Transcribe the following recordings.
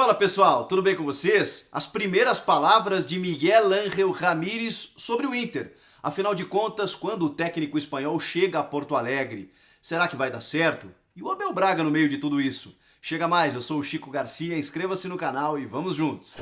Fala pessoal, tudo bem com vocês? As primeiras palavras de Miguel Ángel Ramírez sobre o Inter. Afinal de contas, quando o técnico espanhol chega a Porto Alegre, será que vai dar certo? E o Abel Braga no meio de tudo isso? Chega mais, eu sou o Chico Garcia, inscreva-se no canal e vamos juntos!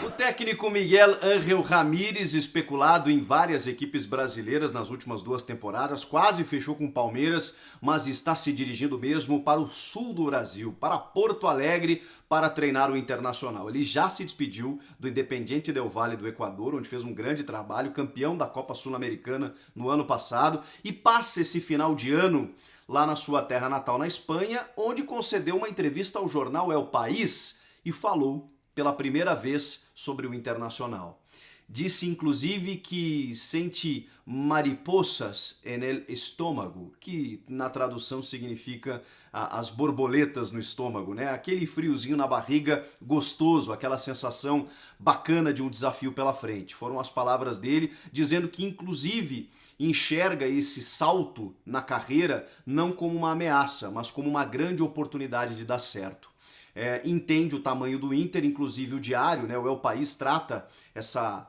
O técnico Miguel Ángel Ramírez, especulado em várias equipes brasileiras nas últimas 2 temporadas, quase fechou com o Palmeiras, mas está se dirigindo mesmo para o sul do Brasil, para Porto Alegre, para treinar o Internacional. Ele já se despediu do Independiente del Valle do Equador, onde fez um grande trabalho, campeão da Copa Sul-Americana no ano passado, e passa esse final de ano lá na sua terra natal, na Espanha, onde concedeu uma entrevista ao jornal El País e falou pela primeira vez sobre o Internacional. Disse inclusive que sente mariposas en el estômago, que na tradução significa as borboletas no estômago, né? Aquele friozinho na barriga gostoso, aquela sensação bacana de um desafio pela frente. Foram as palavras dele, dizendo que inclusive enxerga esse salto na carreira não como uma ameaça, mas como uma grande oportunidade de dar certo. Entende o tamanho do Inter, inclusive o Diário, né, o El País trata essa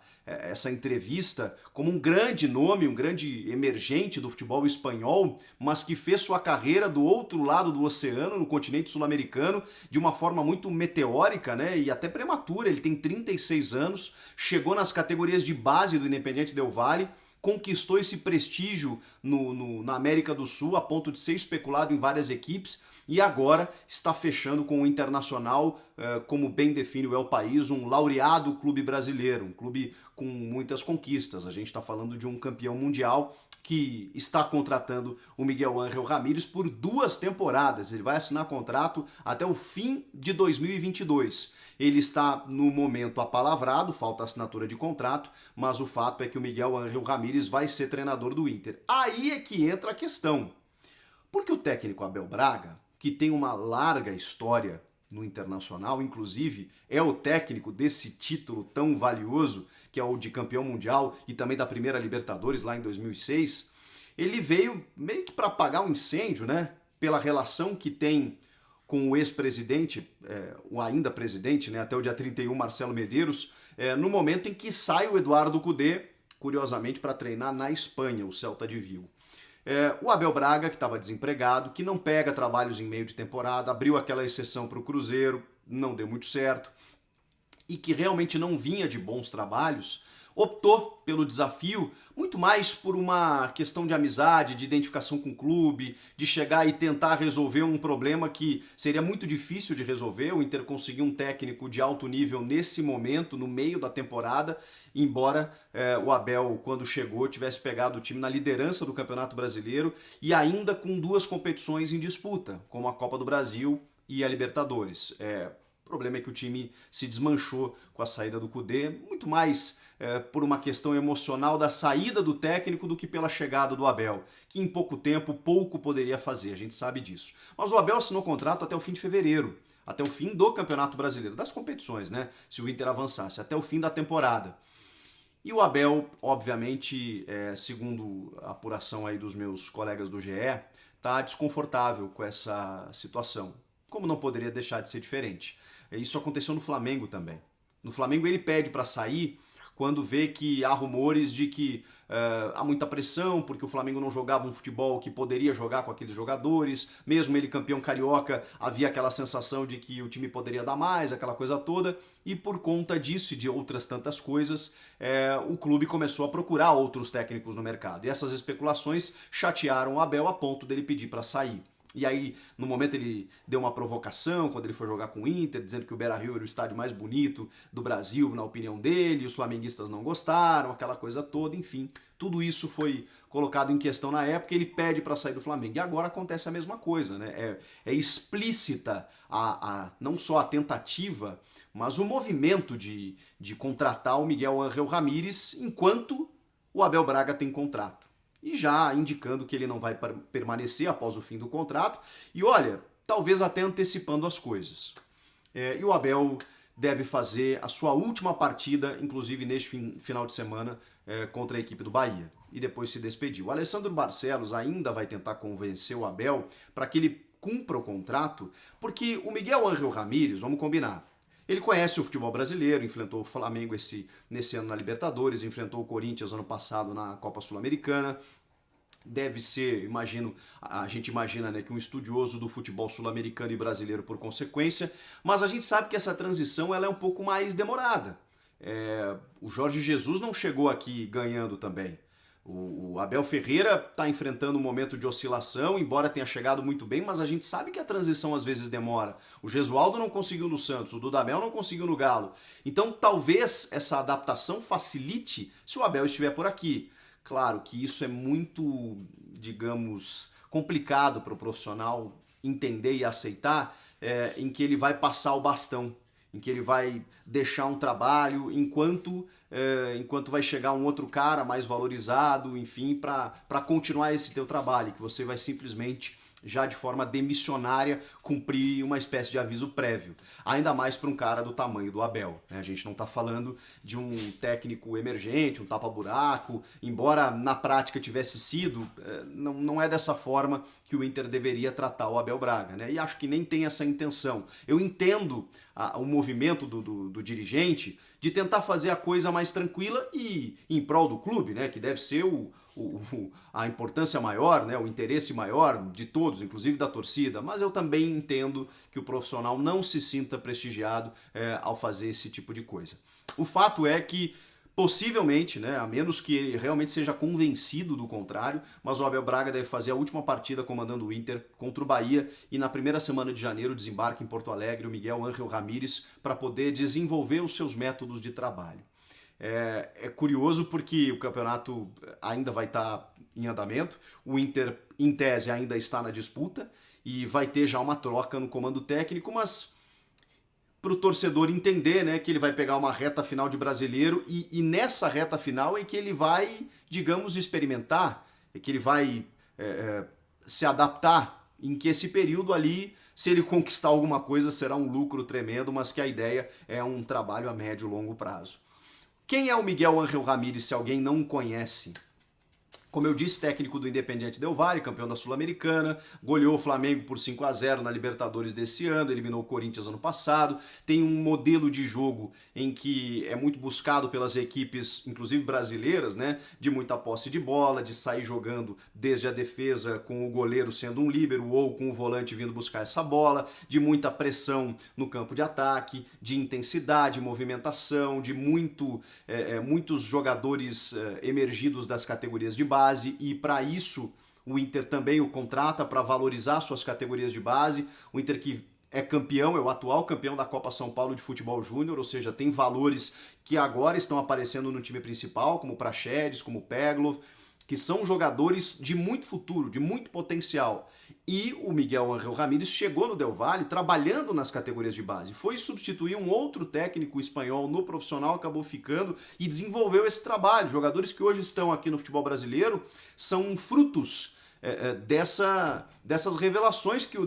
entrevista como um grande nome, um grande emergente do futebol espanhol, mas que fez sua carreira do outro lado do oceano, no continente sul-americano, de uma forma muito meteórica, né, e até prematura. Ele tem 36 anos, chegou nas categorias de base do Independiente del Valle, conquistou esse prestígio na América do Sul, a ponto de ser especulado em várias equipes, e agora está fechando com o Internacional, como bem define o El País, um laureado clube brasileiro, um clube com muitas conquistas. A gente está falando de um campeão mundial que está contratando o Miguel Ángel Ramírez por 2 temporadas. Ele vai assinar contrato até o fim de 2022. Ele está, no momento, apalavrado, falta assinatura de contrato, mas o fato é que o Miguel Ángel Ramírez vai ser treinador do Inter. Aí é que entra a questão. Porque o técnico Abel Braga, que tem uma larga história no Internacional, inclusive é o técnico desse título tão valioso, que é o de campeão mundial e também da primeira Libertadores lá em 2006, ele veio meio que para apagar um incêndio, né? Pela relação que tem com o ex-presidente, o ainda presidente, né, até o dia 31, Marcelo Medeiros, no momento em que sai o Eduardo Cudê, curiosamente, para treinar na Espanha, o Celta de Vigo. O Abel Braga, que estava desempregado, que não pega trabalhos em meio de temporada, abriu aquela exceção para o Cruzeiro, não deu muito certo, e que realmente não vinha de bons trabalhos, optou pelo desafio muito mais por uma questão de amizade, de identificação com o clube, de chegar e tentar resolver um problema que seria muito difícil de resolver. O Inter conseguiu um técnico de alto nível nesse momento, no meio da temporada, embora o Abel, quando chegou, tivesse pegado o time na liderança do Campeonato Brasileiro e ainda com 2 competições em disputa, como a Copa do Brasil e a Libertadores. O problema é que o time se desmanchou com a saída do Cudê, muito mais por uma questão emocional da saída do técnico do que pela chegada do Abel, que em pouco tempo, pouco poderia fazer, a gente sabe disso. Mas o Abel assinou contrato até o fim de fevereiro, até o fim do Campeonato Brasileiro, das competições, né? Se o Inter avançasse, até o fim da temporada. E o Abel, obviamente, segundo a apuração aí dos meus colegas do GE, está desconfortável com essa situação. Como não poderia deixar de ser diferente. Isso aconteceu no Flamengo também. No Flamengo ele pede para sair quando vê que há rumores de que há muita pressão, porque o Flamengo não jogava um futebol que poderia jogar com aqueles jogadores, mesmo ele campeão carioca, havia aquela sensação de que o time poderia dar mais, aquela coisa toda, e por conta disso e de outras tantas coisas, o clube começou a procurar outros técnicos no mercado. E essas especulações chatearam o Abel a ponto dele pedir para sair. E aí, no momento ele deu uma provocação quando ele foi jogar com o Inter, dizendo que o Beira-Rio era o estádio mais bonito do Brasil, na opinião dele, os flamenguistas não gostaram, aquela coisa toda, enfim. Tudo isso foi colocado em questão na época e ele pede para sair do Flamengo. E agora acontece a mesma coisa, né? É explícita não só a tentativa, mas o movimento de contratar o Miguel Ángel Ramírez enquanto o Abel Braga tem contrato. E já indicando que ele não vai permanecer após o fim do contrato, e olha, talvez até antecipando as coisas. E o Abel deve fazer a sua última partida, inclusive neste final de semana, contra a equipe do Bahia e depois se despediu. O Alessandro Barcelos ainda vai tentar convencer o Abel para que ele cumpra o contrato, porque o Miguel Ángel Ramírez, vamos combinar, ele conhece o futebol brasileiro, enfrentou o Flamengo nesse ano na Libertadores, enfrentou o Corinthians ano passado na Copa Sul-Americana. Deve ser, a gente imagina, né, que um estudioso do futebol sul-americano e brasileiro por consequência, mas a gente sabe que essa transição ela é um pouco mais demorada. O Jorge Jesus não chegou aqui ganhando também. O Abel Ferreira está enfrentando um momento de oscilação, embora tenha chegado muito bem, mas a gente sabe que a transição às vezes demora. O Gesualdo não conseguiu no Santos, o Dudamel não conseguiu no Galo. Então talvez essa adaptação facilite se o Abel estiver por aqui. Claro que isso é muito, digamos, complicado para o profissional entender e aceitar, em que ele vai passar o bastão, em que ele vai deixar um trabalho enquanto vai chegar um outro cara mais valorizado, enfim, para continuar esse teu trabalho, que você vai simplesmente, já de forma demissionária, cumprir uma espécie de aviso prévio. Ainda mais para um cara do tamanho do Abel, né? A gente não está falando de um técnico emergente, um tapa-buraco, embora na prática tivesse sido, não é dessa forma que o Inter deveria tratar o Abel Braga, né? E acho que nem tem essa intenção. Eu entendo o movimento do dirigente de tentar fazer a coisa mais tranquila e em prol do clube, né? Que deve ser a importância maior, né, o interesse maior de todos, inclusive da torcida, mas eu também entendo que o profissional não se sinta prestigiado ao fazer esse tipo de coisa. O fato é que, possivelmente, né, a menos que ele realmente seja convencido do contrário, mas o Abel Braga deve fazer a última partida comandando o Inter contra o Bahia e na primeira semana de janeiro desembarca em Porto Alegre o Miguel Ángel Ramírez para poder desenvolver os seus métodos de trabalho. É curioso porque o campeonato ainda vai estar em andamento, o Inter, em tese, ainda está na disputa e vai ter já uma troca no comando técnico, mas para o torcedor entender, né, que ele vai pegar uma reta final de Brasileiro e nessa reta final é que ele vai, digamos, experimentar, é que ele vai se adaptar, em que esse período ali, se ele conquistar alguma coisa, será um lucro tremendo, mas que a ideia é um trabalho a médio e longo prazo. Quem é o Miguel Ángel Ramírez, se alguém não conhece? Como eu disse, técnico do Independiente Del Valle, campeão da Sul-Americana, goleou o Flamengo por 5-0 na Libertadores desse ano, eliminou o Corinthians ano passado, tem um modelo de jogo em que é muito buscado pelas equipes, inclusive brasileiras, né, de muita posse de bola, de sair jogando desde a defesa com o goleiro sendo um líbero ou com o volante vindo buscar essa bola, de muita pressão no campo de ataque, de intensidade, movimentação, de muitos jogadores emergidos das categorias de base, e para isso o Inter também o contrata para valorizar suas categorias de base. O Inter que é campeão, é o atual campeão da Copa São Paulo de Futebol Júnior, ou seja, tem valores que agora estão aparecendo no time principal, como o Praxedes, como o Peglov, que são jogadores de muito futuro, de muito potencial. E o Miguel Ángel Ramírez chegou no Del Valle trabalhando nas categorias de base. Foi substituir um outro técnico espanhol no profissional, acabou ficando e desenvolveu esse trabalho. Jogadores que hoje estão aqui no futebol brasileiro são frutos dessas revelações que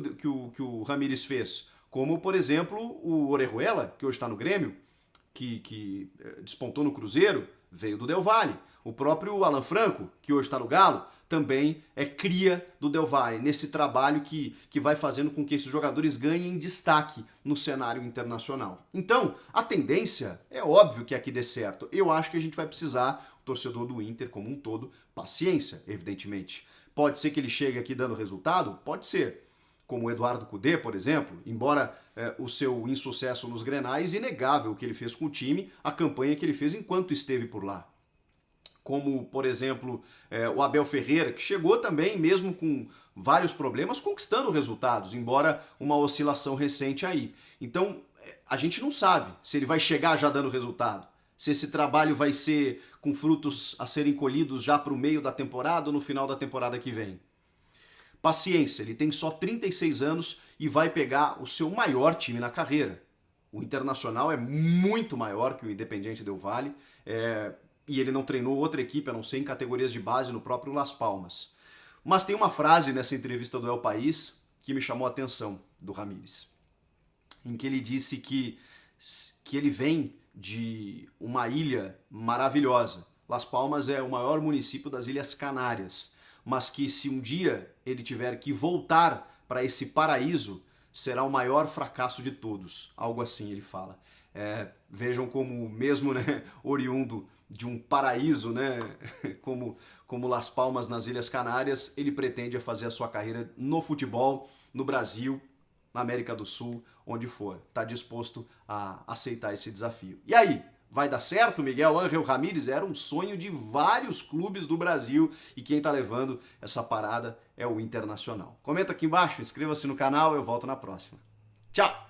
o Ramírez fez. Como, por exemplo, o Orejuela, que hoje está no Grêmio, que despontou no Cruzeiro, veio do Del Valle. O próprio Alan Franco, que hoje está no Galo, também é cria do Del Valle, nesse trabalho que vai fazendo com que esses jogadores ganhem destaque no cenário internacional. Então, a tendência é óbvio que aqui dê certo. Eu acho que a gente vai precisar, o torcedor do Inter como um todo, paciência, evidentemente. Pode ser que ele chegue aqui dando resultado? Pode ser. Como o Eduardo Cudê, por exemplo, embora o seu insucesso nos Grenais, inegável o que ele fez com o time, a campanha que ele fez enquanto esteve por lá. Como, por exemplo, o Abel Ferreira, que chegou também, mesmo com vários problemas, conquistando resultados, embora uma oscilação recente aí. Então, a gente não sabe se ele vai chegar já dando resultado, se esse trabalho vai ser com frutos a serem colhidos já para o meio da temporada ou no final da temporada que vem. Paciência, ele tem só 36 anos e vai pegar o seu maior time na carreira. O Internacional é muito maior que o Independiente Del Valle, e ele não treinou outra equipe, a não ser em categorias de base no próprio Las Palmas. Mas tem uma frase nessa entrevista do El País que me chamou a atenção, do Ramírez, em que ele disse que ele vem de uma ilha maravilhosa, Las Palmas é o maior município das Ilhas Canárias, mas que se um dia ele tiver que voltar para esse paraíso, será o maior fracasso de todos. Algo assim ele fala. Vejam como mesmo, né, oriundo de um paraíso, né, como Las Palmas nas Ilhas Canárias, ele pretende fazer a sua carreira no futebol, no Brasil, na América do Sul, onde for. Está disposto a aceitar esse desafio. E aí? Vai dar certo? Miguel Ángel Ramírez era um sonho de vários clubes do Brasil e quem está levando essa parada é o Internacional. Comenta aqui embaixo, inscreva-se no canal, eu volto na próxima. Tchau!